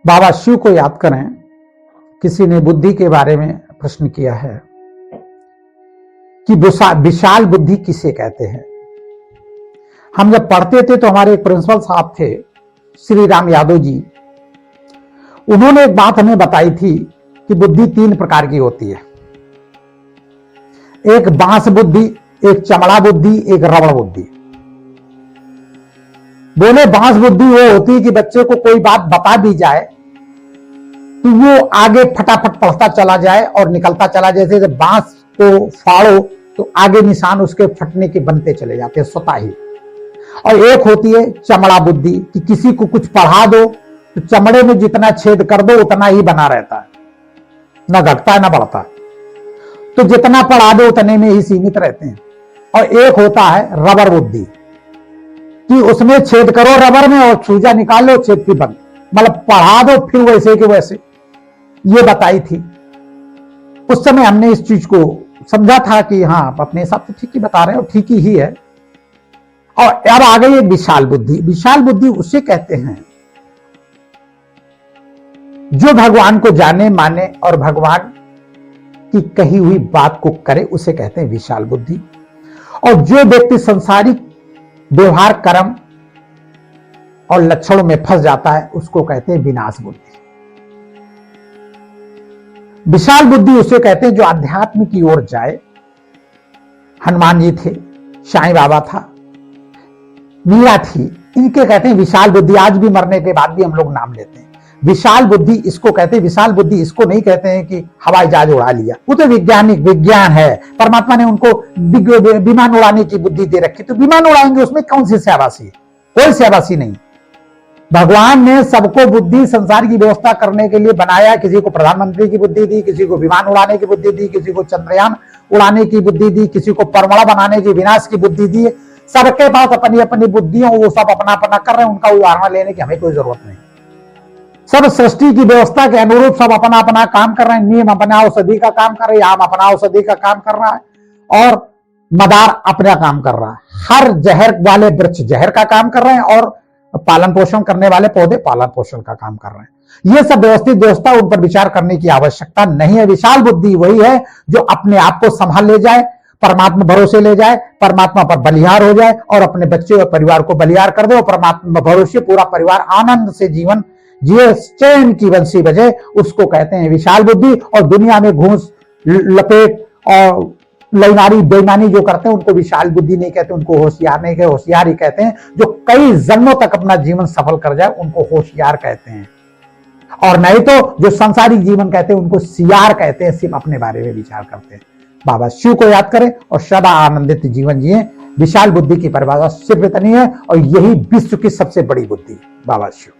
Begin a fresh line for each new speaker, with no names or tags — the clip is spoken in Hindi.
बाबा शिव को याद करें। किसी ने बुद्धि के बारे में प्रश्न किया है कि विशाल बुद्धि किसे कहते हैं। हम जब पढ़ते थे तो हमारे एक प्रिंसिपल साहब थे श्री राम यादव जी, उन्होंने एक बात हमें बताई थी कि बुद्धि 3 प्रकार की होती है। एक बांस बुद्धि, एक चमड़ा बुद्धि, एक रबड़ बुद्धि। बोले बांस बुद्धि वो होती है कि बच्चे को कोई बात बता दी जाए तो वो आगे फटाफट पढ़ता चला जाए और निकलता चला जाए। जैसे बांस को फाड़ो तो आगे निशान उसके फटने के बनते चले जाते हैं स्वतः ही। और एक होती है चमड़ा बुद्धि कि किसी को कुछ पढ़ा दो तो चमड़े में जितना छेद कर दो उतना ही बना रहता है, ना घटता है ना बढ़ता, तो जितना पढ़ा दो उतने में ही सीमित रहते हैं। और एक होता है रबर बुद्धि कि उसमें छेद करो रबर में और सूजा निकाल लो, छेद की बंद, मतलब पढ़ा दो फिर वैसे के वैसे। ये बताई थी उस समय, हमने इस चीज को समझा था कि हाँ अपने हिसाब से ठीक ही बता रहे हो, ठीक ही है। और अब आ गई एक विशाल बुद्धि। विशाल बुद्धि उसे कहते हैं जो भगवान को जाने माने और भगवान की कही हुई बात को करे, उसे कहते हैं विशाल बुद्धि। और जो व्यक्ति संसारिक व्यवहार कर्म और लक्षणों में फंस जाता है उसको कहते हैं विनाश बुद्धि। विशाल बुद्धि उसे कहते हैं जो अध्यात्म की ओर जाए। हनुमान जी थे, साईं बाबा था, मीरा थी, इनके कहते हैं विशाल बुद्धि। आज भी मरने के बाद भी हम लोग नाम लेते हैं विशाल बुद्धि, इसको कहते हैं विशाल बुद्धि। इसको नहीं कहते हैं कि हवाई जहाज उड़ा लिया, वो तो वैज्ञानिक विज्ञान है। परमात्मा ने उनको विमान उड़ाने की बुद्धि दे रखी, तो विमान उड़ाएंगे, उसमें कौन सी शाबाशी है? कोई शाबाशी नहीं। भगवान ने सबको बुद्धि संसार की व्यवस्था करने के लिए बनाया। किसी को प्रधानमंत्री की बुद्धि दी, किसी को विमान उड़ाने की बुद्धि दी, किसी को चंद्रयान उड़ाने की बुद्धि दी, किसी को परमाणु बनाने की विनाश की बुद्धि दी। सबके पास अपनी अपनी बुद्धि, वो सब अपना अपना कर रहे हैं, उनका उदाहरण लेने की हमें कोई जरूरत नहीं। सब सृष्टि की व्यवस्था के अनुरूप सब अपना अपना काम कर रहे हैं। नीम अपना औषधि का काम कर रहे हैं, आम अपना औषधि का काम कर रहा है और मदार अपना काम कर रहा है। हर जहर वाले वृक्ष जहर का काम कर रहे हैं और पालन पोषण करने वाले पौधे पालन पोषण का काम कर रहे हैं। ये सब व्यवस्थित व्यवस्था, उन पर विचार करने की आवश्यकता नहीं है। विशाल बुद्धि वही है जो अपने आप को संभाल ले जाए, परमात्मा भरोसे ले जाए, परमात्मा पर बलिहार हो जाए और अपने बच्चे और परिवार को बलिहार कर दे और परमात्मा भरोसे पूरा परिवार आनंद से जीवन जिए, चैन की बंसी बजे, उसको कहते हैं विशाल बुद्धि। और दुनिया में घूस लपेट और लैनारी बेईमानी जो करते हैं उनको विशाल बुद्धि नहीं कहते, उनको होशियार नहीं कहते, होशियार ही कहते हैं। जो कई जन्मों तक अपना जीवन सफल कर जाए उनको होशियार कहते हैं। और नहीं तो जो संसारिक जीवन कहते हैं उनको सियार कहते हैं, सिर्फ अपने बारे में विचार करते हैं। बाबा शिव को याद करें और सदा आनंदित जीवन जिए। विशाल बुद्धि की परिभाषा सिर्फ इतनी है और यही विश्व की सबसे बड़ी बुद्धि बाबा शिव।